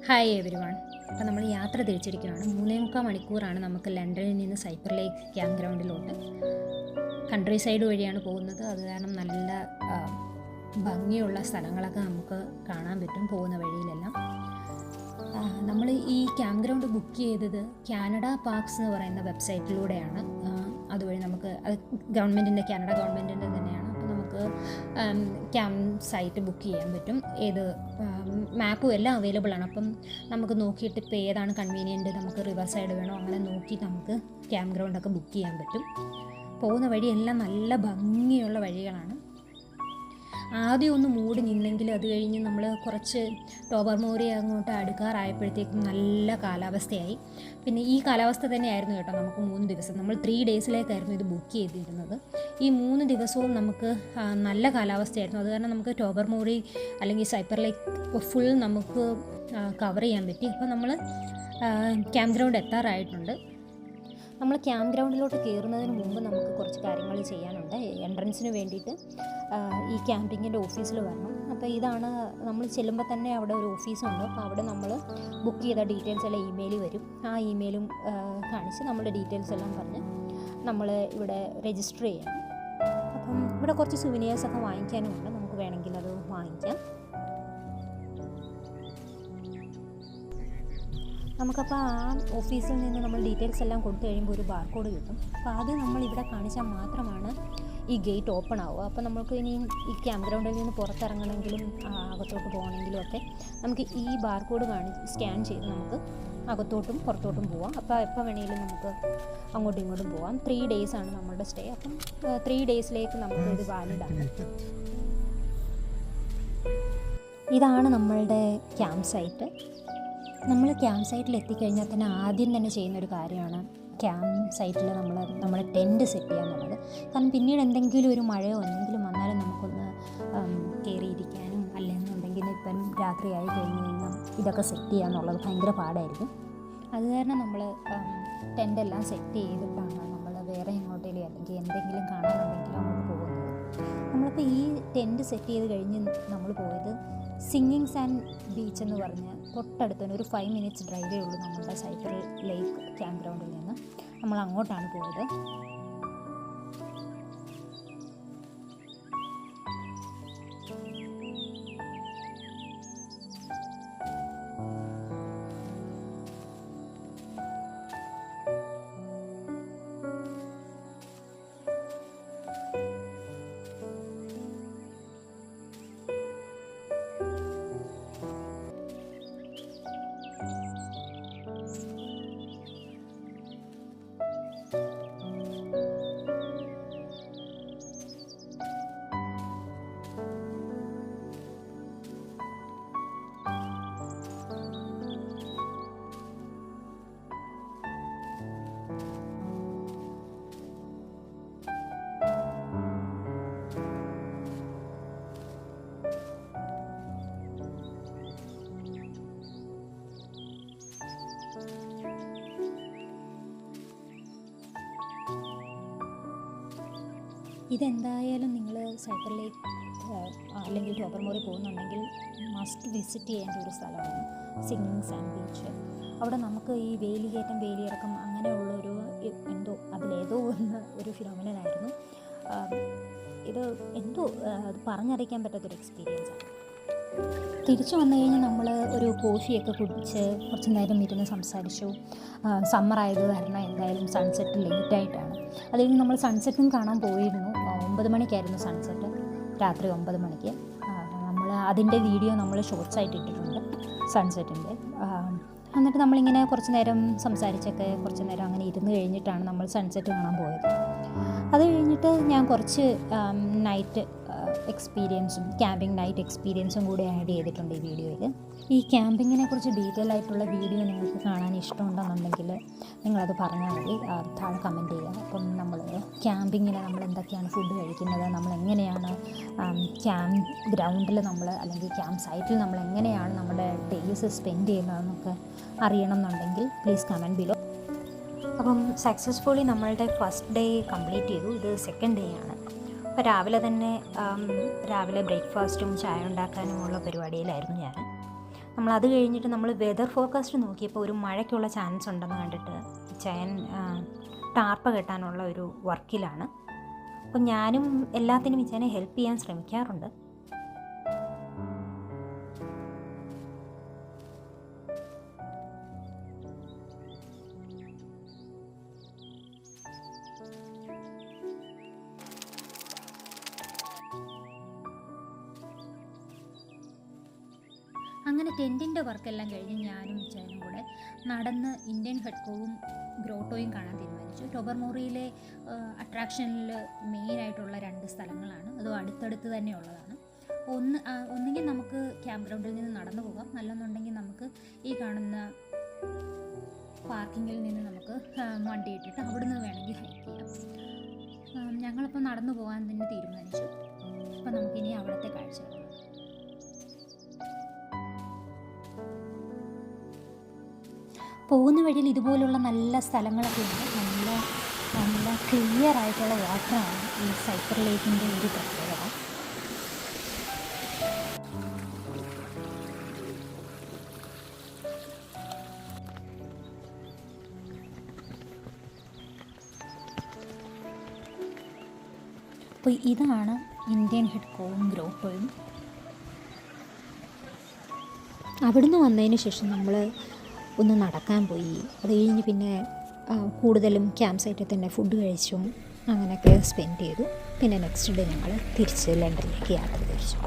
Hi every one. അപ്പോൾ നമ്മൾ യാത്ര തിരിച്ചിരിക്കുകയാണ്. 3.25 മണിക്കൂറാണ് നമുക്ക് ലണ്ടനിൽ നിന്ന് സൈപ്പർ ലേക്ക് ക്യാമ്പ് ഗ്രൗണ്ടിലോട്ട്. കൺട്രി സൈഡ് വഴിയാണ് പോകുന്നത്. അത് കാരണം നല്ല ഭംഗിയുള്ള സ്ഥലങ്ങളൊക്കെ നമുക്ക് കാണാൻ പറ്റും പോകുന്ന വഴിയിലെല്ലാം. നമ്മൾ ഈ ക്യാമ്പ് ഗ്രൗണ്ട് ബുക്ക് ചെയ്തത് കാനഡ പാർക്സ് എന്ന് പറയുന്ന വെബ്സൈറ്റിലൂടെയാണ്. അതുവഴി നമുക്ക് അത് കാനഡ ഗവൺമെൻറ്റിൻ്റെ തന്നെയാണ്. അപ്പോൾ നമുക്ക് ക്യാമ്പ് സൈറ്റ് ബുക്ക് ചെയ്യാൻ പറ്റും. മാപ്പും എല്ലാം അവൈലബിൾ ആണ്. അപ്പം നമുക്ക് നോക്കിയിട്ട് ഇപ്പോൾ ഏതാണ് കൺവീനിയൻറ്റ്, നമുക്ക് റിവർ സൈഡ് വേണോ അങ്ങനെ നോക്കി നമുക്ക് ക്യാമ്പ് ഗ്രൗണ്ടൊക്കെ ബുക്ക് ചെയ്യാൻ പറ്റും. പോകുന്ന വഴിയെല്ലാം നല്ല ഭംഗിയുള്ള വഴികളാണ്. ആദ്യം ഒന്ന് മൂടി നിന്നെങ്കിൽ അത് കഴിഞ്ഞ് നമ്മൾ കുറച്ച് ടോബർമോറി അങ്ങോട്ട് അടുക്കാറായപ്പോഴത്തേക്കും നല്ല കാലാവസ്ഥയായി. പിന്നെ ഈ കാലാവസ്ഥ തന്നെയായിരുന്നു കേട്ടോ നമുക്ക് 3 ദിവസം. നമ്മൾ 3 ഡേയ്സിലേക്കായിരുന്നു ഇത് ബുക്ക് ചെയ്തിരുന്നത്. ഈ 3 ദിവസവും നമുക്ക് നല്ല കാലാവസ്ഥയായിരുന്നു. അത് കാരണം നമുക്ക് ടോബർമോറി അല്ലെങ്കിൽ സൈപ്പർ ലേക്ക് ഫുൾ നമുക്ക് കവർ ചെയ്യാൻ പറ്റി. അപ്പോൾ നമ്മൾ ക്യാമ്പ് ഗ്രൗണ്ട് എത്താറായിട്ടുണ്ട്. നമ്മൾ ക്യാമ്പ് ഗ്രൗണ്ടിലോട്ട് കയറുന്നതിന് മുമ്പ് നമുക്ക് കുറച്ച് കാര്യങ്ങൾ ചെയ്യാനുണ്ട്. എൻട്രൻസിന് വേണ്ടിയിട്ട് ഈ ക്യാമ്പിങ്ങിൻ്റെ ഓഫീസിൽ വരണം. അപ്പോൾ ഇതാണ് നമ്മൾ ചെല്ലുമ്പോൾ തന്നെ അവിടെ ഒരു ഓഫീസുണ്ട്. അപ്പോൾ അവിടെ നമ്മൾ ബുക്ക് ചെയ്ത ഡീറ്റെയിൽസ് എല്ലാം ഇമെയിൽ വരും. ആ ഇമെയിലും കാണിച്ച് നമ്മുടെ ഡീറ്റെയിൽസ് എല്ലാം പറഞ്ഞ് നമ്മൾ ഇവിടെ രജിസ്റ്റർ ചെയ്യണം. അപ്പം ഇവിടെ കുറച്ച് സുവനിയേഴ്സൊക്കെ വാങ്ങിക്കാനുമുണ്ട്. നമുക്ക് വേണമെങ്കിൽ അത് വാങ്ങിക്കാം. നമുക്കപ്പോൾ ആ ഓഫീസിൽ നിന്ന് നമ്മൾ ഡീറ്റെയിൽസ് എല്ലാം കൊടുത്തു കഴിയുമ്പോൾ ഒരു ബാർകോഡ് കിട്ടും. അപ്പോൾ അത് നമ്മൾ ഇവിടെ കാണിച്ചാൽ മാത്രമാണ് ഈ ഗേറ്റ് ഓപ്പൺ ആവുക. അപ്പോൾ നമുക്ക് ഇനി ഈ ക്യാമ്പ് ഗ്രൗണ്ടിൽ നിന്ന് പുറത്തിറങ്ങണമെങ്കിലും അകത്തോട്ട് പോകണമെങ്കിലും ഒക്കെ നമുക്ക് ഈ ബാർകോഡ് സ്കാൻ ചെയ്ത് നമുക്ക് അകത്തോട്ടും പുറത്തോട്ടും പോവാം. അപ്പോൾ എപ്പോൾ വേണമെങ്കിലും നമുക്ക് അങ്ങോട്ടും ഇങ്ങോട്ടും പോവാം. 3 ഡേയ്സാണ് നമ്മളുടെ സ്റ്റേ. അപ്പം 3 ഡേയ്സിലേക്ക് നമുക്ക് ഇത് വാലിഡാണ്. ഇതാണ് നമ്മളുടെ ക്യാമ്പ് സൈറ്റ്. നമ്മൾ ക്യാമ്പ് സൈറ്റിൽ എത്തിക്കഴിഞ്ഞാൽ തന്നെ ആദ്യം തന്നെ ചെയ്യുന്നൊരു കാര്യമാണ് ക്യാമ്പ് സൈറ്റിൽ നമ്മൾ ടെൻറ്റ് സെറ്റ് ചെയ്യുക എന്നുള്ളത്. കാരണം പിന്നീട് എന്തെങ്കിലും ഒരു മഴയോ എന്തെങ്കിലും വന്നാലും നമുക്കൊന്ന് കയറിയിരിക്കാനും അല്ലെന്നുണ്ടെങ്കിൽ ഇപ്പം രാത്രിയായി കഴിഞ്ഞ് കഴിഞ്ഞാൽ ഇതൊക്കെ സെറ്റ് ചെയ്യുക എന്നുള്ളത് ഭയങ്കര പാടായിരിക്കും. അത് കാരണം നമ്മൾ ടെൻറ്റെല്ലാം സെറ്റ് ചെയ്തിട്ടാണ് നമ്മൾ വേറെ എങ്ങോട്ടേലും അല്ലെങ്കിൽ എന്തെങ്കിലും കാണാനുണ്ടെങ്കിലും അങ്ങോട്ട് പോകുന്നത്. നമ്മളിപ്പോൾ ഈ ടെൻറ്റ് സെറ്റ് ചെയ്ത് കഴിഞ്ഞ് നമ്മൾ പോയത് സിംഗിങ് സാൻഡ് ബീച്ച് എന്ന് പറഞ്ഞ് തൊട്ടടുത്തന്നെ ഒരു 5 മിനിറ്റ്സ് ഡ്രൈവേ ഉള്ളൂ നമ്മുടെ സൈപ്പർ ലേക്ക് ക്യാമ്പ് ഗ്രൗണ്ടിൽ നിന്ന്. നമ്മൾ അങ്ങോട്ടാണ് പോയത്. ഇതെന്തായാലും നിങ്ങൾ സൈപ്പർ ലേക്ക് അല്ലെങ്കിൽ ടോബർമോറി പോകുന്നുണ്ടെങ്കിൽ മസ്റ്റ് വിസിറ്റ് ചെയ്യേണ്ട ഒരു സ്ഥലമാണ് സിംഗിങ് സാൻഡ് ബീച്ച്. അവിടെ നമുക്ക് ഈ വേലികയറ്റം വേലിയിറക്കം അങ്ങനെയുള്ളൊരു അതിലേതോ ഒരു ഫിനോമിനലായിരുന്നു. ഇത് അത് പറഞ്ഞറിയിക്കാൻ പറ്റാത്തൊരു എക്സ്പീരിയൻസാണ്. തിരിച്ചു വന്നു കഴിഞ്ഞ് നമ്മൾ ഒരു കോഫിയൊക്കെ കുടിച്ച് കുറച്ച് നേരം ഇരുന്ന് സംസാരിച്ചു. സമ്മറായത് കാരണം എന്തായാലും സൺസെറ്റ് ലേറ്റായിട്ടാണ്. അത് കഴിഞ്ഞ് നമ്മൾ സൺസെറ്റും കാണാൻ പോയിരുന്നു. 9 മണിക്കായിരുന്നു സൺസെറ്റ്, രാത്രി 9 മണിക്ക്. നമ്മൾ അതിൻ്റെ വീഡിയോ നമ്മൾ ഷോർട്സ് ആയിട്ട് ഇട്ടിട്ടുണ്ട് സൺസെറ്റിൻ്റെ. എന്നിട്ട് നമ്മളിങ്ങനെ കുറച്ച് നേരം സംസാരിച്ചൊക്കെ കുറച്ച് നേരം അങ്ങനെ ഇരുന്ന് കഴിഞ്ഞിട്ടാണ് നമ്മൾ സൺസെറ്റ് കാണാൻ പോയത്. അത് കഴിഞ്ഞിട്ട് ഞാൻ കുറച്ച് നൈറ്റ് എക്സ്പീരിയൻസും ക്യാമ്പിംഗ് നൈറ്റ് എക്സ്പീരിയൻസും കൂടി ആഡ് ചെയ്തിട്ടുണ്ട് ഈ വീഡിയോയിൽ. ഈ ക്യാമ്പിങ്ങിനെ കുറിച്ച് ഡീറ്റെയിൽ ആയിട്ടുള്ള വീഡിയോ നിങ്ങൾക്ക് കാണാൻ ഇഷ്ടമുണ്ടെന്നുണ്ടെങ്കിൽ നിങ്ങളത് പറഞ്ഞാൽ മതി, താഴെ കമൻറ്റ് ചെയ്യുക. അപ്പം നമ്മൾ ക്യാമ്പിങ്ങിന് നമ്മൾ എന്തൊക്കെയാണ് ഫുഡ് കഴിക്കുന്നത്, നമ്മളെങ്ങനെയാണ് ക്യാമ്പ് ഗ്രൗണ്ടിൽ അല്ലെങ്കിൽ ക്യാമ്പ് സൈറ്റിൽ നമ്മൾ എങ്ങനെയാണ് നമ്മുടെ ഡേയ്സ് സ്പെൻഡ് ചെയ്യുന്നതെന്നൊക്കെ അറിയണം എന്നുണ്ടെങ്കിൽ പ്ലീസ് കമൻറ്റ് ബിലോ. അപ്പം സക്സസ്ഫുള്ളി നമ്മളുടെ ഫസ്റ്റ് ഡേ കംപ്ലീറ്റ് ചെയ്തു. ഇത് സെക്കൻഡ് ഡേ ആണ്. അപ്പോൾ രാവിലെ ബ്രേക്ക്ഫാസ്റ്റും ചായ ഉണ്ടാക്കാനുമുള്ള പരിപാടിയിലായിരുന്നു ഞാൻ. നമ്മളത് കഴിഞ്ഞിട്ട് നമ്മൾ വെതർ ഫോർകാസ്റ്റ് നോക്കിയപ്പോൾ ഒരു മഴയ്ക്കുള്ള ചാൻസ് ഉണ്ടെന്ന് കണ്ടിട്ട് ചയൻ ടാർപ്പ കെട്ടാനുള്ള ഒരു വർക്കിലാണ്. അപ്പോൾ ഞാനും എല്ലാത്തിനും ഇച്ചനെ ഹെൽപ്പ് ചെയ്യാൻ ശ്രമിക്കാറുണ്ട്. അങ്ങനെ ടെൻറ്റിൻ്റെ വർക്കെല്ലാം കഴിഞ്ഞ് ഞാനും ഇച്ചാനും കൂടെ നടന്ന് ഇന്ത്യൻ ഹെഡ്കോവും ഗ്രോട്ടോയും കാണാൻ തീരുമാനിച്ചു. ടൊബർമോറിയിലെ അട്രാക്ഷനിൽ മെയിനായിട്ടുള്ള 2 സ്ഥലങ്ങളാണ്. അതും അടുത്തടുത്ത് തന്നെ ഉള്ളതാണ്. ഒന്നുകിൽ നമുക്ക് ക്യാമ്പ് ഗ്രൗണ്ടിൽ നിന്ന് നടന്നു പോകാം, അല്ലെന്നുണ്ടെങ്കിൽ നമുക്ക് ഈ കാണുന്ന പാർക്കിങ്ങിൽ നിന്ന് നമുക്ക് വണ്ടി ഇട്ടിട്ട് അവിടുന്ന് വേണമെങ്കിൽ ഹൈക്ക് ചെയ്യാം. ഞങ്ങളപ്പോൾ നടന്നു പോകാൻ തന്നെ തീരുമാനിച്ചു. അപ്പോൾ നമുക്കിനി അവിടുത്തെ കാഴ്ചകൾ. പോകുന്ന വഴിയിൽ ഇതുപോലുള്ള നല്ല സ്ഥലങ്ങളൊക്കെ ഉണ്ട്. നല്ല ക്ലിയർ ആയിട്ടുള്ള വാട്ടറാണ് ഈ സൈപ്പർ ലേക്കിൻ്റെ ഒരു പ്രത്യേകത. അപ്പോൾ ഇതാണ് ഇന്ത്യൻ ഹെഡ്കോവും ഗ്രോട്ടോയും. അവിടുന്ന് വന്നതിന് ശേഷം നമ്മൾ ഒന്ന് നടക്കാൻ പോയി. അത് കഴിഞ്ഞ് പിന്നെ കൂടുതലും ക്യാമ്പ് സൈറ്റിൽ തന്നെ ഫുഡ് കഴിച്ചും അങ്ങനെയൊക്കെ സ്പെൻഡ് ചെയ്തു. പിന്നെ നെക്സ്റ്റ് ഡേ ഞങ്ങൾ തിരിച്ച് ലണ്ടനിലേക്ക് യാത്ര തിരിച്ചു.